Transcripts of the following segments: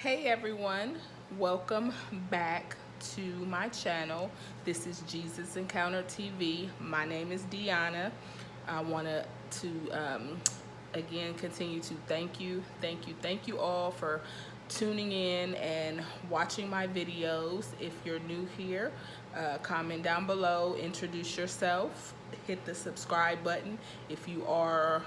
Hey everyone, welcome back to my channel. This is Jesus Encounter TV. My name is Deanna. I want to again continue to thank you all for tuning in and watching my videos. If you're new here, comment down below, introduce yourself, hit the subscribe button. If you are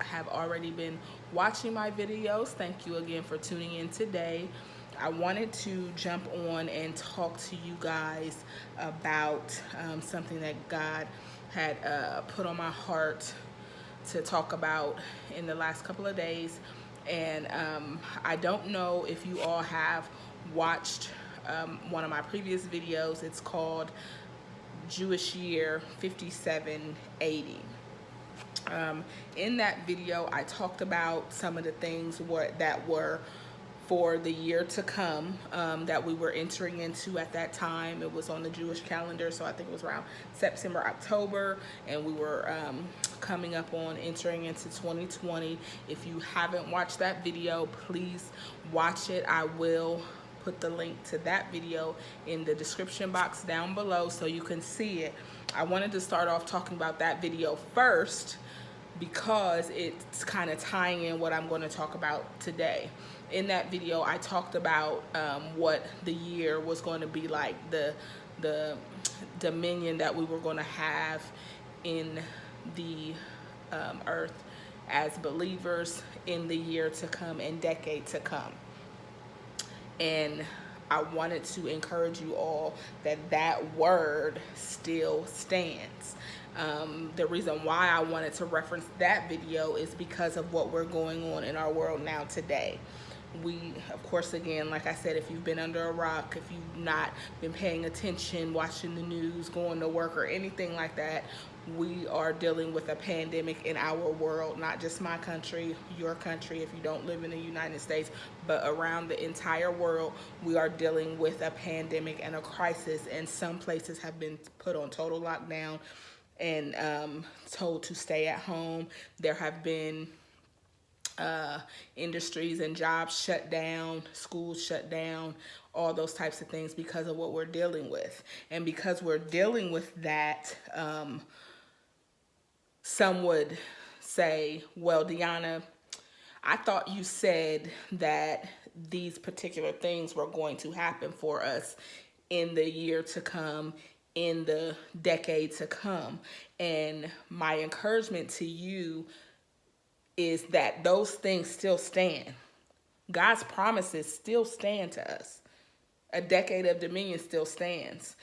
have already been watching my videos, thank you again for tuning in today. I wanted to jump on and talk to you guys about something that God had put on my heart to talk about in the last couple of days. And I don't know if you all have watched one of my previous videos. It's called Jewish Year 5780. In that video, I talked about some of the things that were for the year to come that we were entering into at that time. It was on the Jewish calendar, so I think it was around September, October, and we were coming up on entering into 2020. If you haven't watched that video, please watch it. I will put the link to that video in the description box down below so you can see it. I wanted to start off talking about that video first because it's kind of tying in what I'm going to talk about today. In that video, I talked about what the year was going to be like, the dominion that we were going to have in the earth as believers in the year to come and decade to come. And I wanted to encourage you all that that word still stands. The reason why I wanted to reference that video is because of what we're going on in our world now today. We, of course, again, like I said, if you've been under a rock, if you've not been paying attention, watching the news, going to work or anything like that, we are dealing with a pandemic in our world, not just my country, your country, if you don't live in the United States, but around the entire world, we are dealing with a pandemic and a crisis, and some places have been put on total lockdown and told to stay at home. There have been industries and jobs shut down, schools shut down, all those types of things because of what we're dealing with. And because we're dealing with that, some would say, well, Deanna, I thought you said that these particular things were going to happen for us in the year to come, in the decade to come. And my encouragement to you is that those things still stand. God's promises still stand to us. A decade of dominion still stands.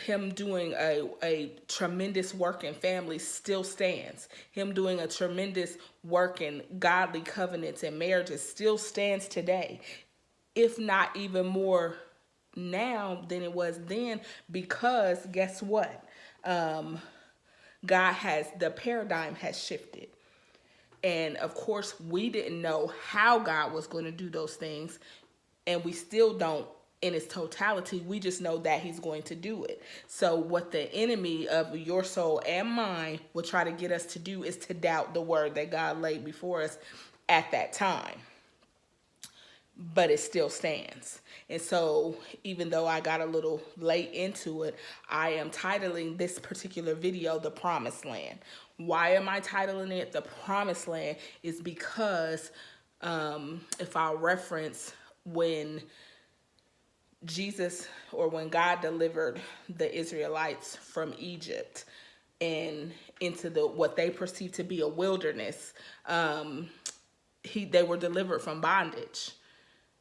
Him doing a tremendous work in families still stands. Him doing a tremendous work in godly covenants and marriages still stands today, if not even more now than it was then, because guess what? The paradigm has shifted. And of course, we didn't know how God was going to do those things, and we still don't in its totality. We just know that he's going to do it. So what the enemy of your soul and mine will try to get us to do is to doubt the word that God laid before us at that time. But it still stands. And so even though I got a little late into it, I am titling this particular video The Promised Land. Why am I titling it The Promised Land? Is because if I'll reference when Jesus, or when God delivered the Israelites from Egypt and into what they perceived to be a wilderness, they were delivered from bondage.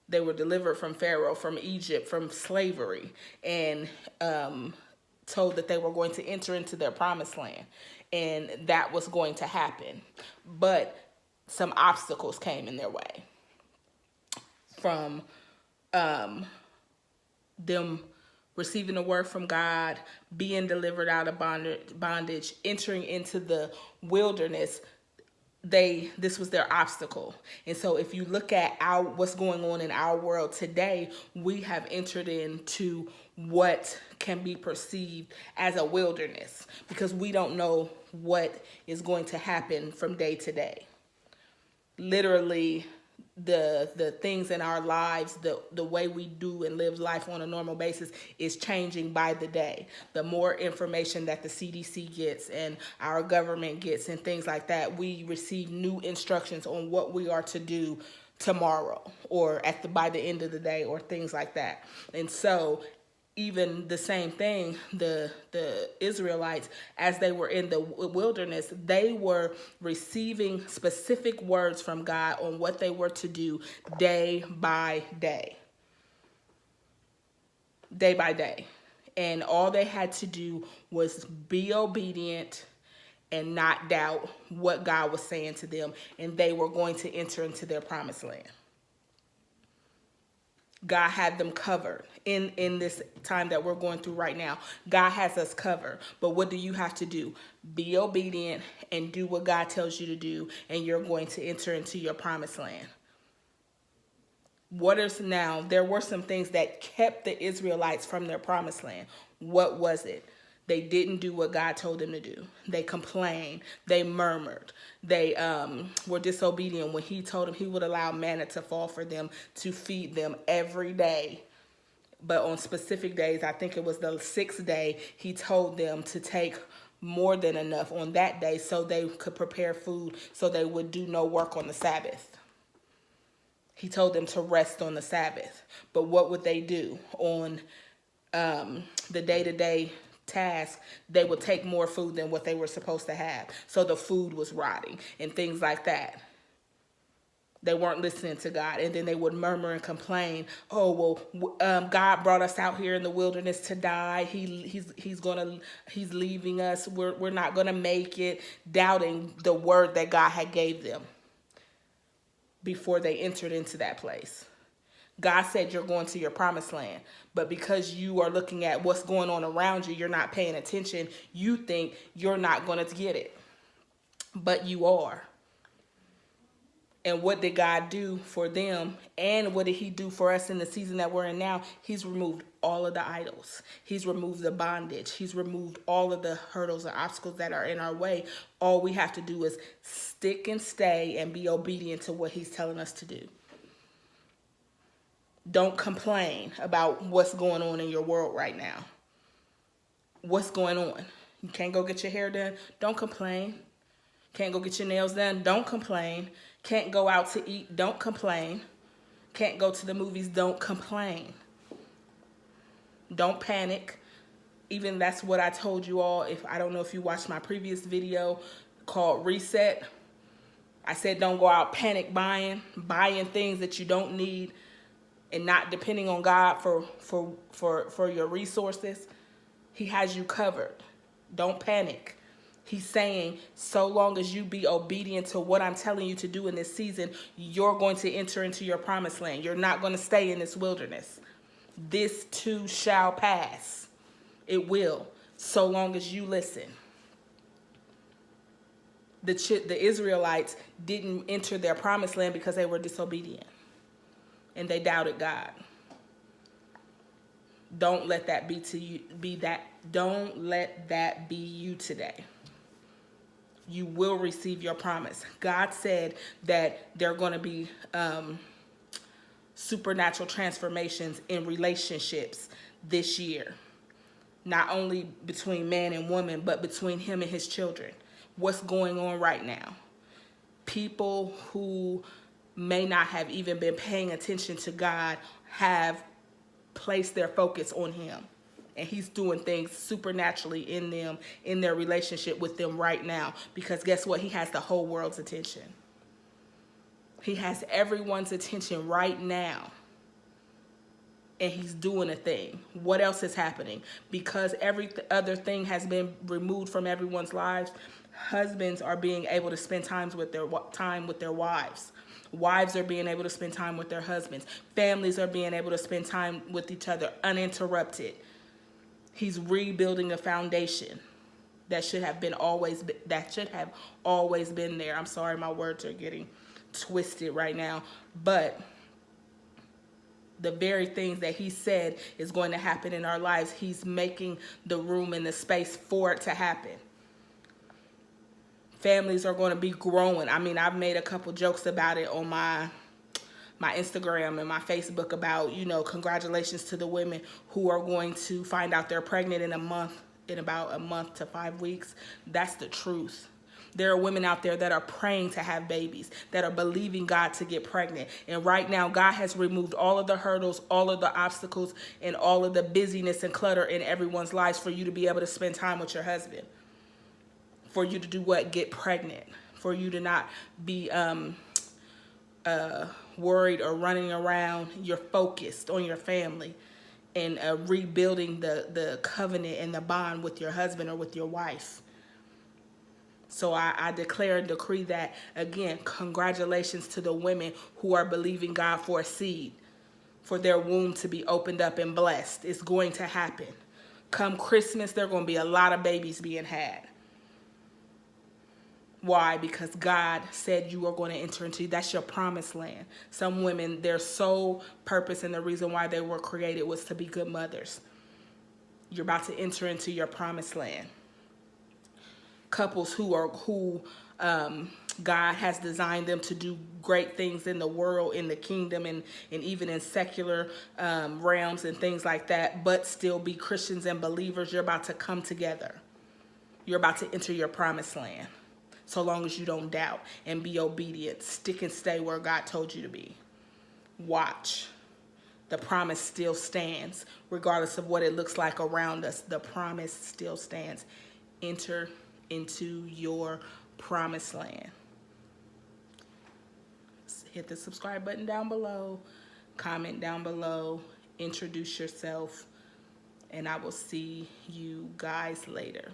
They were delivered from Pharaoh, from Egypt, from slavery, and told that they were going to enter into their promised land. And that was going to happen. But some obstacles came in their way from them receiving a word from God, being delivered out of bondage, entering into the wilderness. This was their obstacle. And so if you look at what's going on in our world today, we have entered into what can be perceived as a wilderness because we don't know what is going to happen from day to day. literally the things in our lives, the way we do and live life on a normal basis is changing by the day. The more information that the CDC gets and our government gets and things like that, we receive new instructions on what we are to do tomorrow or by the end of the day or things like that. And so even the same thing, the Israelites, as they were in the wilderness, they were receiving specific words from God on what they were to do day by day. Day by day. And all they had to do was be obedient and not doubt what God was saying to them, and they were going to enter into their promised land. God had them covered in this time that we're going through right now. God has us covered. But what do you have to do? Be obedient and do what God tells you to do, and you're going to enter into your promised land. There were some things that kept the Israelites from their promised land. What was it? They didn't do what God told them to do. They complained. They murmured. They were disobedient when he told them he would allow manna to fall for them to feed them every day. But on specific days, I think it was the 6th day, he told them to take more than enough on that day so they could prepare food so they would do no work on the Sabbath. He told them to rest on the Sabbath. But what would they do on the day-to-day task? They would take more food than what they were supposed to have. So the food was rotting and things like that. They weren't listening to God. And then they would murmur and complain. Oh, well, God brought us out here in the wilderness to die. He's leaving us. We're not going to make it. Doubting the word that God had gave them before they entered into that place. God said you're going to your promised land, but because you are looking at what's going on around you, you're not paying attention. You think you're not going to get it, but you are. And what did God do for them? And what did he do for us in the season that we're in now? He's removed all of the idols. He's removed the bondage. He's removed all of the hurdles and obstacles that are in our way. All we have to do is stick and stay and be obedient to what he's telling us to do. Don't complain about what's going on in your world right now. What's going on? You can't go get your hair done? Don't complain. Can't go get your nails done? Don't complain. Can't go out to eat? Don't complain. Can't go to the movies? Don't complain. Don't panic. Even that's what I told you all. I don't know if you watched my previous video called Reset. I said don't go out panic buying things that you don't need and not depending on God for your resources. He has you covered. Don't panic. He's saying, so long as you be obedient to what I'm telling you to do in this season, you're going to enter into your promised land. You're not going to stay in this wilderness. This too shall pass. It will, so long as you listen. The Israelites didn't enter their promised land because they were disobedient. And they doubted God. Don't let that Don't let that be you today. You will receive your promise. God said that there are going to be supernatural transformations in relationships this year. Not only between man and woman, but between him and his children. What's going on right now? People who may not have even been paying attention to God have placed their focus on him. And he's doing things supernaturally in them, in their relationship with them right now. Because guess what? He has the whole world's attention. He has everyone's attention right now. And he's doing a thing. What else is happening? Because every other thing has been removed from everyone's lives, husbands are being able to spend time with their wives. Wives are being able to spend time with their husbands. Families are being able to spend time with each other uninterrupted. He's rebuilding a foundation that should have always been there. I'm sorry, my words are getting twisted right now, but the very things that he said is going to happen in our lives, he's making the room and the space for it to happen. Families are going to be growing. I mean, I've made a couple jokes about it on my Instagram and my Facebook about, you know, congratulations to the women who are going to find out they're pregnant in about a month to 5 weeks. That's the truth. There are women out there that are praying to have babies, that are believing God to get pregnant. And right now, God has removed all of the hurdles, all of the obstacles, and all of the busyness and clutter in everyone's lives for you to be able to spend time with your husband. For you to do what? Get pregnant. For you to not be worried or running around. You're focused on your family and rebuilding the covenant and the bond with your husband or with your wife. So I declare and decree that, again, congratulations to the women who are believing God for a seed, for their womb to be opened up and blessed. It's going to happen. Come Christmas, there are going to be a lot of babies being had. Why? Because God said you are going to enter into, that's your promised land. Some women, their sole purpose and the reason why they were created was to be good mothers. You're about to enter into your promised land. Couples who God has designed them to do great things in the world, in the kingdom, and even in secular realms and things like that, but still be Christians and believers. You're about to come together. You're about to enter your promised land. So long as you don't doubt and be obedient, stick and stay where God told you to be. Watch. The promise still stands, regardless of what it looks like around us. The promise still stands. Enter into your promised land. Hit the subscribe button down below. Comment down below. Introduce yourself. And I will see you guys later.